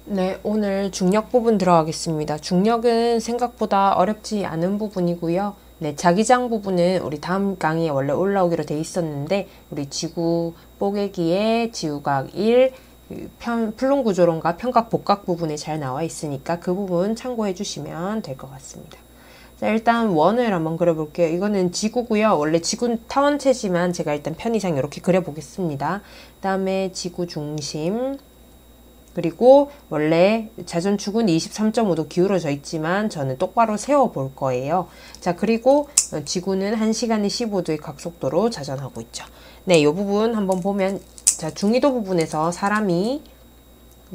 네, 오늘 중력 부분 들어가겠습니다. 중력은 생각보다 어렵지 않은 부분이고요. 네, 자기장 부분은 우리 다음 강의에 원래 올라오기로 돼 있었는데, 우리 지구 뽀개기의 지구과학 1, 플룸 구조론과 편각 복각 부분에 잘 나와 있으니까 그 부분 참고해 주시면 될 것 같습니다. 자, 일단 원을 한번 그려볼게요. 이거는 지구고요. 원래 지구 타원체지만 제가 일단 편의상 이렇게 그려보겠습니다. 그 다음에 지구 중심, 그리고 원래 자전축은 23.5도 기울어져 있지만 저는 똑바로 세워 볼 거예요. 자, 그리고 지구는 1시간에 15도의 각속도로 자전하고 있죠. 네, 이 부분 한번 보면, 자, 중위도 부분에서 사람이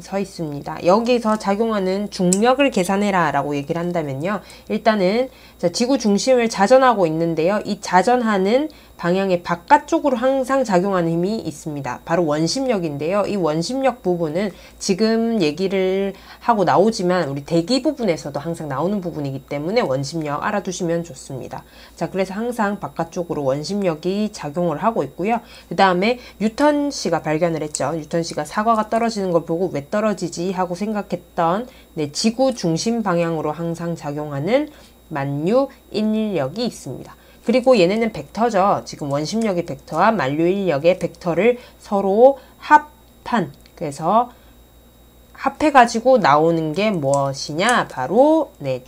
서 있습니다. 여기서 작용하는 중력을 계산해라 라고 얘기를 한다면요. 일단은 자, 지구 중심을 자전하고 있는데요. 이 자전하는 방향의 바깥쪽으로 항상 작용하는 힘이 있습니다. 바로 원심력인데요. 이 원심력 부분은 지금 얘기를 하고 나오지만 우리 대기 부분에서도 항상 나오는 부분이기 때문에 원심력 알아두시면 좋습니다. 자, 그래서 항상 바깥쪽으로 원심력이 작용을 하고 있고요. 그 다음에 뉴턴 씨가 발견을 했죠. 뉴턴 씨가 사과가 떨어지는 걸 보고 왜 떨어지지 하고 생각했던, 네, 지구 중심 방향으로 항상 작용하는 만유 인력이 있습니다. 그리고 얘네는 벡터죠. 지금 원심력의 벡터와 만유 인력의 벡터를 서로 합한, 그래서 합해가지고 나오는 게 무엇이냐? 바로 네,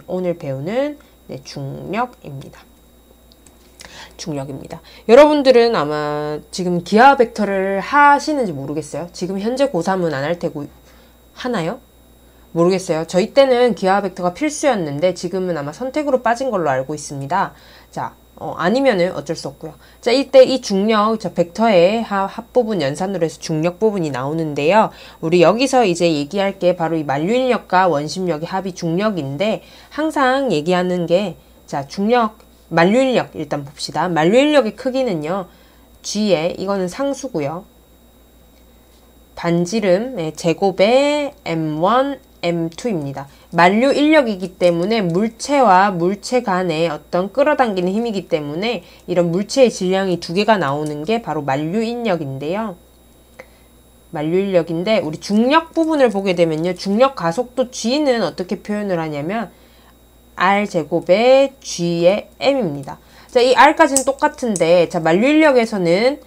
오늘 배우는 네, 중력입니다. 중력입니다. 여러분들은 아마 지금 기하 벡터를 하시는지 모르겠어요. 지금 현재 고3은 안 할 테고 하나요? 모르겠어요. 저희 때는 기하 벡터가 필수였는데 지금은 아마 선택으로 빠진 걸로 알고 있습니다. 자, 아니면은 어쩔 수 없고요. 자, 이때 이 중력, 자, 벡터의 합부분 연산으로 해서 중력 부분이 나오는데요. 우리 여기서 이제 얘기할 게 바로 이 만류인력과 원심력의 합이 중력인데, 항상 얘기하는 게, 자, 중력, 만류인력 일단 봅시다. 만류인력의 크기는요, G에, 이거는 상수고요. 반지름 제곱의 M1, M2입니다. 만류 인력이기 때문에 물체와 물체 간의 어떤 끌어당기는 힘이기 때문에 이런 물체의 질량이 두 개가 나오는 게 바로 만류 인력인데요. 만류 인력인데 우리 중력 부분을 보게 되면요. 중력 가속도 G는 어떻게 표현을 하냐면 R제곱의 G의 M입니다. 자, 이 R까지는 똑같은데, 자, 만류 인력에서는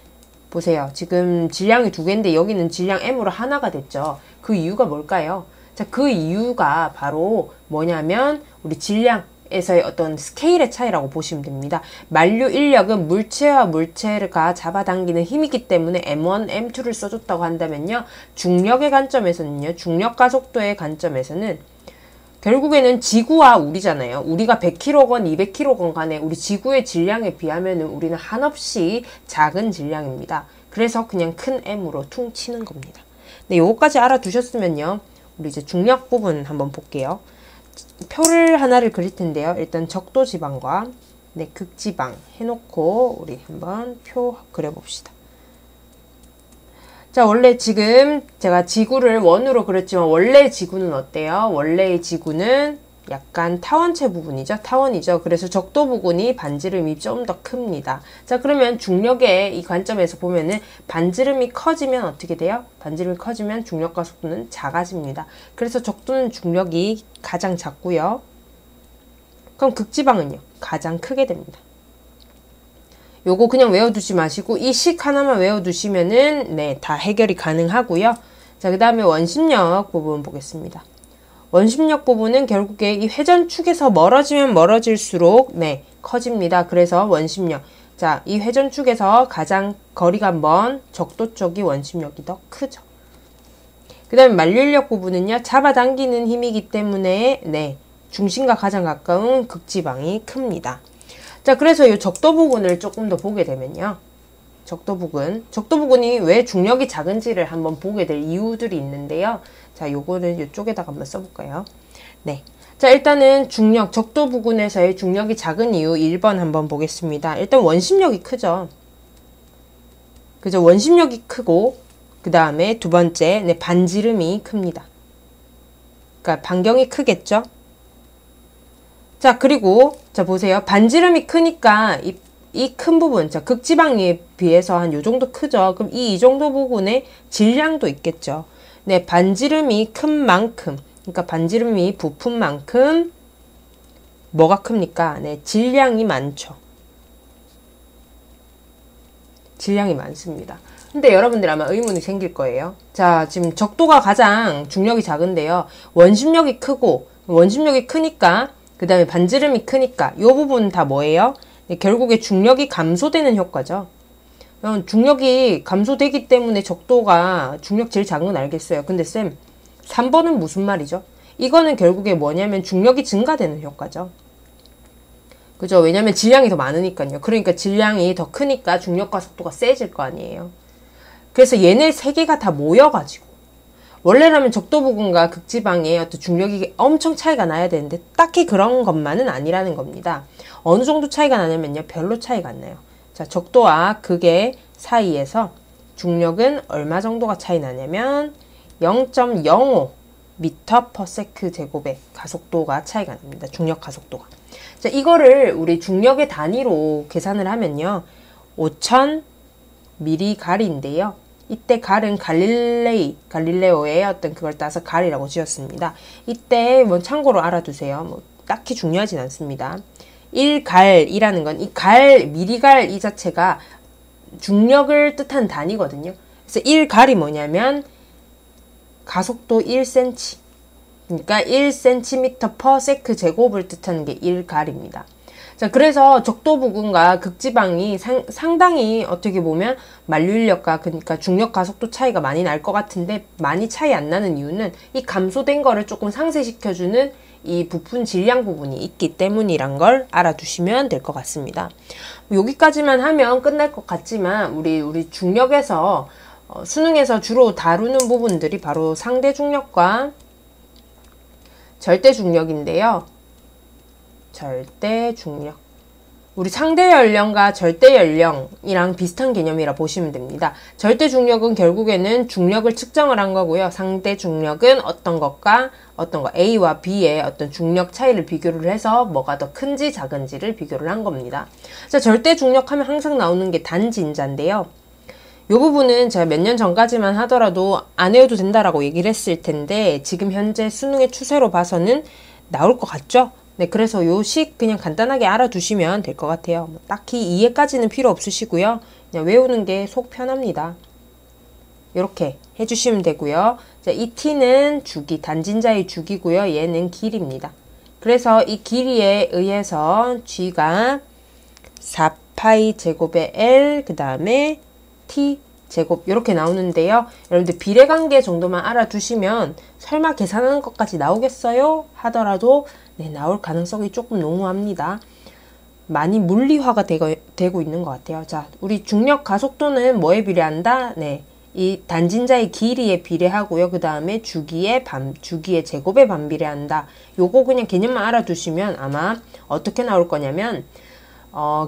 보세요. 지금 질량이 두 개인데 여기는 질량 M으로 하나가 됐죠. 그 이유가 뭘까요? 자, 그 이유가 바로 뭐냐면 우리 질량에서의 어떤 스케일의 차이라고 보시면 됩니다. 만류 인력은 물체와 물체가 잡아당기는 힘이기 때문에 M1, M2를 써줬다고 한다면요. 중력의 관점에서는요. 중력 가속도의 관점에서는 결국에는 지구와 우리잖아요. 우리가 100kg건 200kg건 간에 우리 지구의 질량에 비하면 우리는 한없이 작은 질량입니다. 그래서 그냥 큰 M으로 퉁 치는 겁니다. 네, 요거까지 알아두셨으면요. 우리 이제 중력 부분 한번 볼게요. 표를 하나를 그릴 텐데요. 일단 적도지방과 네, 극지방 해놓고 우리 한번 표 그려봅시다. 자, 원래 지금 제가 지구를 원으로 그렸지만 원래 지구는 어때요? 원래의 지구는 약간 타원체 부분이죠. 타원이죠. 그래서 적도 부분이 반지름이 좀 더 큽니다. 자, 그러면 중력의 이 관점에서 보면은 반지름이 커지면 어떻게 돼요? 반지름이 커지면 중력 가속도는 작아집니다. 그래서 적도는 중력이 가장 작고요. 그럼 극지방은요? 가장 크게 됩니다. 요거 그냥 외워두지 마시고 이 식 하나만 외워두시면은 네, 다 해결이 가능하고요. 자, 그 다음에 원심력 부분 보겠습니다. 원심력 부분은 결국에 이 회전축에서 멀어지면 멀어질수록 네, 커집니다. 그래서 원심력. 자, 이 회전축에서 가장 거리가 먼 적도 쪽이 원심력이 더 크죠. 그 다음에 만류인력 부분은요, 잡아당기는 힘이기 때문에 네, 중심과 가장 가까운 극지방이 큽니다. 자, 그래서 이 적도 부분을 조금 더 보게 되면요. 적도 부분이 왜 중력이 작은지를 한번 보게 될 이유들이 있는데요. 자, 요거는 이쪽에다가 한번 써볼까요? 네. 자, 일단은 적도 부분에서의 중력이 작은 이유 1번 한번 보겠습니다. 일단 원심력이 크죠. 그죠? 원심력이 크고, 그 다음에 두 번째, 네, 반지름이 큽니다. 그러니까 반경이 크겠죠? 자, 그리고, 자, 보세요. 반지름이 크니까, 이 큰 부분, 자, 극지방에 비해서 한 요 정도 크죠? 그럼 이 정도 부분에 질량도 있겠죠? 네, 반지름이 큰 만큼, 그러니까 반지름이 부푼 만큼 뭐가 큽니까? 네, 질량이 많죠. 질량이 많습니다. 근데 여러분들 아마 의문이 생길 거예요. 자, 지금 적도가 가장 중력이 작은데요. 원심력이 크고, 원심력이 크니까, 그 다음에 반지름이 크니까, 이 부분 다 뭐예요? 네, 결국에 중력이 감소되는 효과죠. 중력이 감소되기 때문에 적도가 중력 제일 작은 건 알겠어요. 근데 쌤, 3번은 무슨 말이죠? 이거는 결국에 뭐냐면 중력이 증가되는 효과죠. 그죠? 왜냐면 질량이 더 많으니까요. 그러니까 질량이 더 크니까 중력과 속도가 세질 거 아니에요. 그래서 얘네 세 개가 다 모여가지고 원래라면 적도 부근과 극지방의 어떤 중력이 엄청 차이가 나야 되는데 딱히 그런 것만은 아니라는 겁니다. 어느 정도 차이가 나냐면요. 별로 차이가 안 나요. 자, 적도와 극의 사이에서 중력은 얼마 정도가 차이 나냐면 0.05 m/s 제곱의 가속도가 차이가 납니다. 중력 가속도가. 자, 이거를 우리 중력의 단위로 계산을 하면요. 5000 mg인데요. 이때 갈은 갈릴레오의 어떤 그걸 따서 갈이라고 지었습니다. 이때 뭐 참고로 알아두세요. 뭐 딱히 중요하진 않습니다. 1갈이라는 건 이 미리갈 이 자체가 중력을 뜻하는 단위거든요. 그래서 1갈이 뭐냐면 가속도 1cm. 그러니까 1cm/s 제곱을 뜻하는 게 1갈입니다. 자, 그래서 적도 부근과 극지방이 상당히 어떻게 보면 만류인력과 그러니까 중력 가속도 차이가 많이 날 것 같은데 많이 차이 안 나는 이유는 이 감소된 거를 조금 상쇄시켜주는 이 부품 질량 부분이 있기 때문이란 걸 알아두시면 될 것 같습니다. 여기까지만 하면 끝날 것 같지만 우리 중력에서 수능에서 주로 다루는 부분들이 바로 상대 중력과 절대 중력인데요. 절대 중력. 우리 상대 연령과 절대 연령이랑 비슷한 개념이라 보시면 됩니다. 절대 중력은 결국에는 중력을 측정을 한 거고요. 상대 중력은 어떤 것과 어떤 거 A와 B의 어떤 중력 차이를 비교를 해서 뭐가 더 큰지 작은지를 비교를 한 겁니다. 자, 절대 중력하면 항상 나오는 게 단진자인데요. 이 부분은 제가 몇 년 전까지만 하더라도 안 외워도 된다라고 얘기를 했을 텐데 지금 현재 수능의 추세로 봐서는 나올 것 같죠? 네, 그래서 요 식 그냥 간단하게 알아두시면 될 것 같아요. 뭐 딱히 이해까지는 필요 없으시고요. 그냥 외우는 게 속 편합니다. 이렇게 해주시면 되고요. 자, 이 t는 주기, 단진자의 주기고요. 얘는 길이입니다. 그래서 이 길이에 의해서 g가 4파이 제곱의 l 그 다음에 t 제곱 이렇게 나오는데요. 여러분들 비례관계 정도만 알아두시면 설마 계산하는 것까지 나오겠어요? 하더라도 네, 나올 가능성이 조금 농후합니다. 많이 물리화가 되고 있는 것 같아요. 자, 우리 중력 가속도는 뭐에 비례한다? 네, 이 단진자의 길이에 비례하고요. 그 다음에 주기의 제곱에 반비례한다. 요거 그냥 개념만 알아두시면 아마 어떻게 나올 거냐면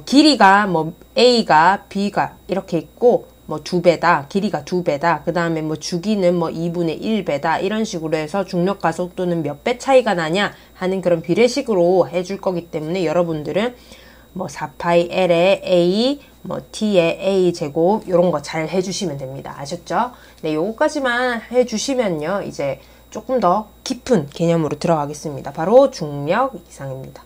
길이가 뭐 A가 B가 이렇게 있고 뭐 2배다, 길이가 2배다, 그 다음에 뭐 주기는 뭐 2분의 1배다, 이런 식으로 해서 중력 가속도는 몇 배 차이가 나냐 하는 그런 비례식으로 해줄 거기 때문에 여러분들은 뭐 4파이 L의 A, 뭐 T의 A 제곱, 요런 거 잘 해주시면 됩니다. 아셨죠? 네, 요거까지만 해주시면요, 이제 조금 더 깊은 개념으로 들어가겠습니다. 바로 중력 이상입니다.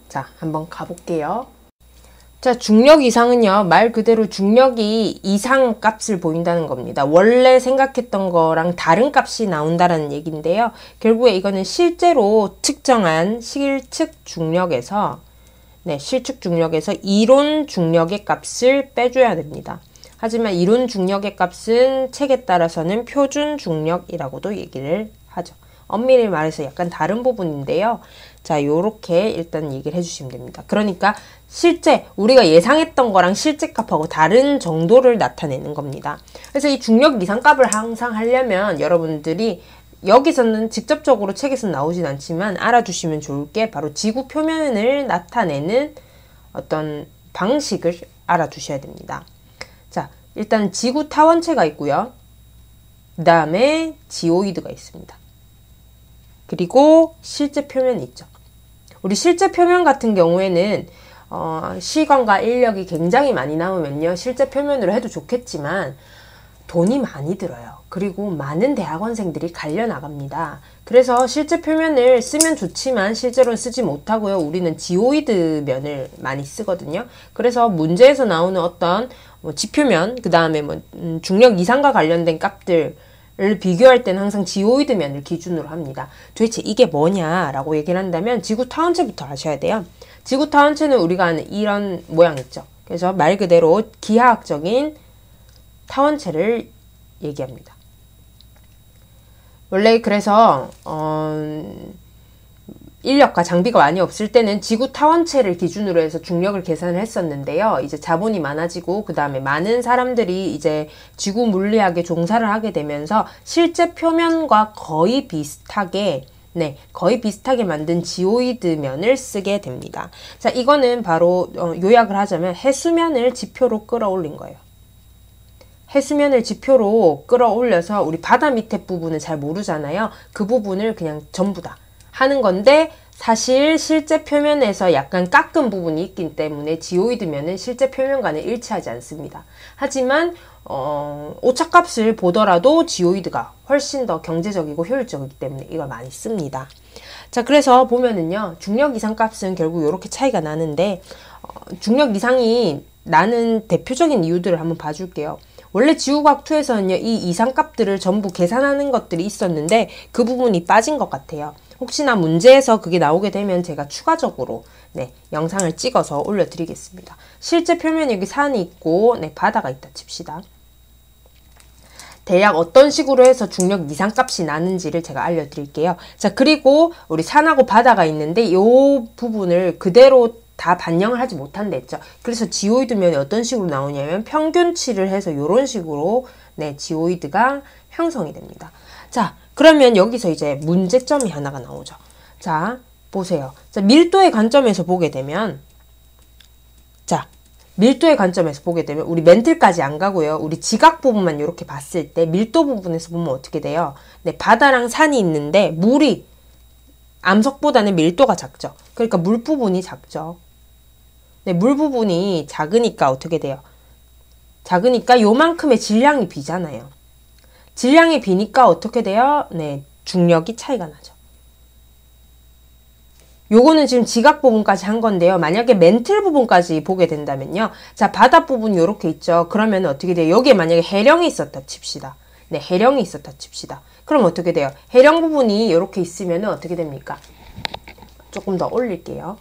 자, 한번 가볼게요. 자, 중력 이상은요, 말 그대로 중력이 이상 값을 보인다는 겁니다. 원래 생각했던 거랑 다른 값이 나온다는 얘기인데요. 결국에 이거는 실제로 측정한 실측 중력에서 이론 중력의 값을 빼줘야 됩니다. 하지만 이론 중력의 값은 책에 따라서는 표준 중력이라고도 얘기를 하죠. 엄밀히 말해서 약간 다른 부분인데요. 자, 요렇게 일단 얘기를 해주시면 됩니다. 그러니까 실제 우리가 예상했던 거랑 실제 값하고 다른 정도를 나타내는 겁니다. 그래서 이 중력 이상값을 항상 하려면 여러분들이 여기서는 직접적으로 책에서는 나오진 않지만 알아두시면 좋을 게 바로 지구 표면을 나타내는 어떤 방식을 알아두셔야 됩니다. 자, 일단 지구 타원체가 있고요. 그 다음에 지오이드가 있습니다. 그리고 실제 표면이 있죠. 우리 실제 표면 같은 경우에는 시간과 인력이 굉장히 많이 남으면요, 실제 표면으로 해도 좋겠지만 돈이 많이 들어요. 그리고 많은 대학원생들이 갈려 나갑니다. 그래서 실제 표면을 쓰면 좋지만 실제로는 쓰지 못하고요. 우리는 지오이드 면을 많이 쓰거든요. 그래서 문제에서 나오는 어떤 지표면, 그 다음에 중력 이상과 관련된 값들을 비교할 때는 항상 지오이드 면을 기준으로 합니다. 도대체 이게 뭐냐라고 얘기를 한다면 지구 타원체부터 아셔야 돼요. 지구 타원체는 우리가 아는 이런 모양 있죠. 그래서 말 그대로 기하학적인 타원체를 얘기합니다. 원래 그래서 인력과 장비가 많이 없을 때는 지구 타원체를 기준으로 해서 중력을 계산을 했었는데요. 이제 자본이 많아지고 그 다음에 많은 사람들이 이제 지구 물리학에 종사를 하게 되면서 실제 표면과 거의 비슷하게 만든 지오이드 면을 쓰게 됩니다. 자, 이거는 바로 요약을 하자면 해수면을 지표로 끌어올린 거예요. 해수면을 지표로 끌어올려서 우리 바다 밑에 부분을 잘 모르잖아요. 그 부분을 그냥 전부 다 하는 건데 사실 실제 표면에서 약간 깎은 부분이 있기 때문에 지오이드면은 실제 표면과는 일치하지 않습니다. 하지만 오차값을 보더라도 지오이드가 훨씬 더 경제적이고 효율적이기 때문에 이걸 많이 씁니다. 자, 그래서 보면은요, 중력 이상 값은 결국 이렇게 차이가 나는데 중력 이상이 나는 대표적인 이유들을 한번 봐줄게요. 원래 지구과학2에서는요, 이 이상값들을 전부 계산하는 것들이 있었는데 그 부분이 빠진 것 같아요. 혹시나 문제에서 그게 나오게 되면 제가 추가적으로 영상을 찍어서 올려드리겠습니다. 실제 표면에 여기 산이 있고 바다가 있다 칩시다. 대략 어떤 식으로 해서 중력 이상값이 나는지를 제가 알려드릴게요. 자, 그리고 우리 산하고 바다가 있는데 이 부분을 그대로 다 반영을 하지 못한다 했죠. 그래서 지오이드면이 어떤 식으로 나오냐면 평균치를 해서 이런 식으로 지오이드가 형성이 됩니다. 자, 그러면 여기서 이제 문제점이 하나가 나오죠. 자, 보세요. 자, 밀도의 관점에서 보게 되면 우리 멘틀까지 안 가고요. 우리 지각 부분만 이렇게 봤을 때 밀도 부분에서 보면 어떻게 돼요? 바다랑 산이 있는데 물이 암석보다는 밀도가 작죠. 그러니까 물 부분이 작죠. 물 부분이 작으니까 어떻게 돼요? 작으니까 요만큼의 질량이 비잖아요. 질량이 비니까 어떻게 돼요? 중력이 차이가 나죠. 요거는 지금 지각 부분까지 한 건데요. 만약에 멘틀 부분까지 보게 된다면요. 자, 바다 부분이 요렇게 있죠. 그러면 어떻게 돼요? 여기에 만약에 해령이 있었다 칩시다. 해령이 있었다 칩시다. 그럼 어떻게 돼요? 해령 부분이 요렇게 있으면 어떻게 됩니까? 조금 더 올릴게요.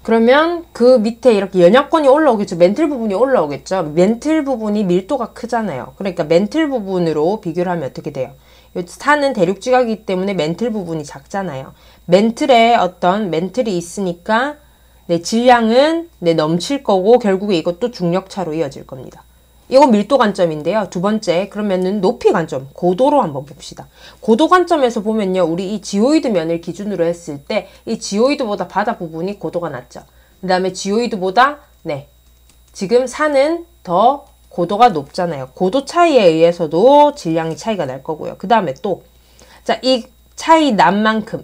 그러면 그 밑에 이렇게 연약권이 올라오겠죠. 멘틀 부분이 올라오겠죠. 멘틀 부분이 밀도가 크잖아요. 그러니까 멘틀 부분으로 비교를 하면 어떻게 돼요? 산은 대륙지각이기 때문에 멘틀 부분이 작잖아요. 멘틀에 어떤 멘틀이 있으니까 질량은 넘칠 거고 결국에 이것도 중력차로 이어질 겁니다. 이건 밀도 관점인데요. 두 번째, 그러면은 높이 관점, 고도로 한번 봅시다. 고도 관점에서 보면요, 우리 이 지오이드 면을 기준으로 했을 때 이 지오이드보다 바다 부분이 고도가 낮죠. 그 다음에 지오이드보다 지금 산은 더 고도가 높잖아요. 고도 차이에 의해서도 질량이 차이가 날 거고요. 그 다음에 또 자, 이 차이 난 만큼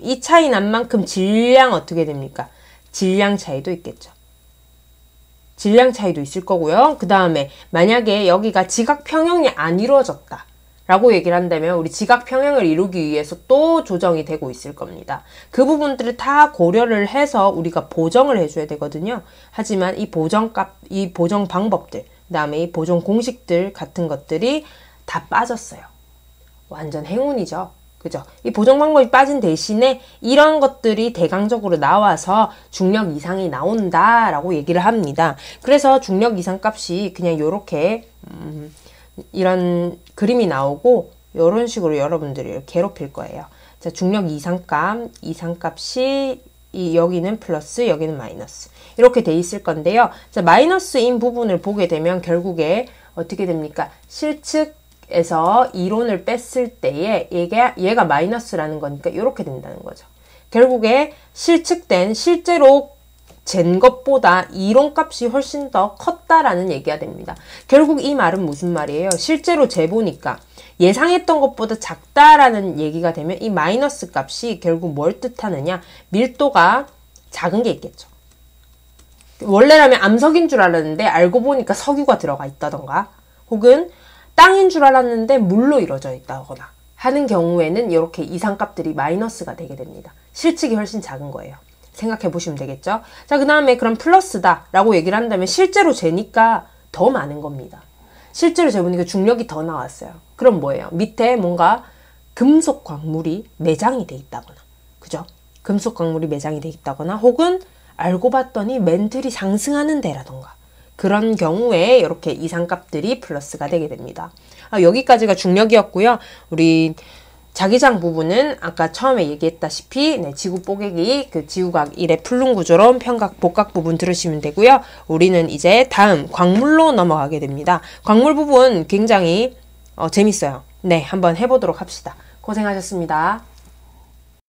질량 어떻게 됩니까? 질량 차이도 있겠죠. 질량 차이도 있을 거고요. 그 다음에 만약에 여기가 지각 평형이 안 이루어졌다 라고 얘기를 한다면 우리 지각 평형을 이루기 위해서 또 조정이 되고 있을 겁니다. 그 부분들을 다 고려를 해서 우리가 보정을 해줘야 되거든요. 하지만 이 보정 방법들, 그 다음에 이 보정 공식들 같은 것들이 다 빠졌어요. 완전 행운이죠. 그죠? 이 보정 방법이 빠진 대신에 이런 것들이 대강적으로 나와서 중력 이상이 나온다라고 얘기를 합니다. 그래서 중력 이상 값이 그냥 요렇게 이런 그림이 나오고 이런 식으로 여러분들을 괴롭힐 거예요. 자, 중력 이상값이 여기는 플러스, 여기는 마이너스. 이렇게 돼 있을 건데요. 자, 마이너스인 부분을 보게 되면 결국에 어떻게 됩니까? 실측에서 이론을 뺐을 때에 얘가 마이너스라는 거니까 이렇게 된다는 거죠. 결국에 실제로 잰 것보다 이론값이 훨씬 더 컸다라는 얘기가 됩니다. 결국 이 말은 무슨 말이에요? 실제로 재보니까 예상했던 것보다 작다라는 얘기가 되면 이 마이너스 값이 결국 뭘 뜻하느냐? 밀도가 작은 게 있겠죠. 원래라면 암석인 줄 알았는데 알고 보니까 석유가 들어가 있다던가 혹은 땅인 줄 알았는데 물로 이루어져 있다거나 하는 경우에는 이렇게 이상값들이 마이너스가 되게 됩니다. 실측이 훨씬 작은 거예요. 생각해 보시면 되겠죠? 자, 그 다음에 그럼 플러스다 라고 얘기를 한다면 실제로 재니까 더 많은 겁니다. 실제로 재보니까 중력이 더 나왔어요. 그럼 뭐예요? 밑에 뭔가 금속 광물이 매장이 돼 있다거나, 그죠? 금속 광물이 매장이 돼 있다거나, 혹은 알고 봤더니 멘틀이 상승하는 데라던가, 그런 경우에 이렇게 이상값들이 플러스가 되게 됩니다. 여기까지가 중력이었고요. 우리 자기장 부분은 아까 처음에 얘기했다시피 지구 뽀개기 그 지구각 1의 풀룬 구조론 편각 복각 부분 들으시면 되고요. 우리는 이제 다음 광물로 넘어가게 됩니다. 광물 부분 굉장히 재밌어요. 네, 한번 해보도록 합시다. 고생하셨습니다.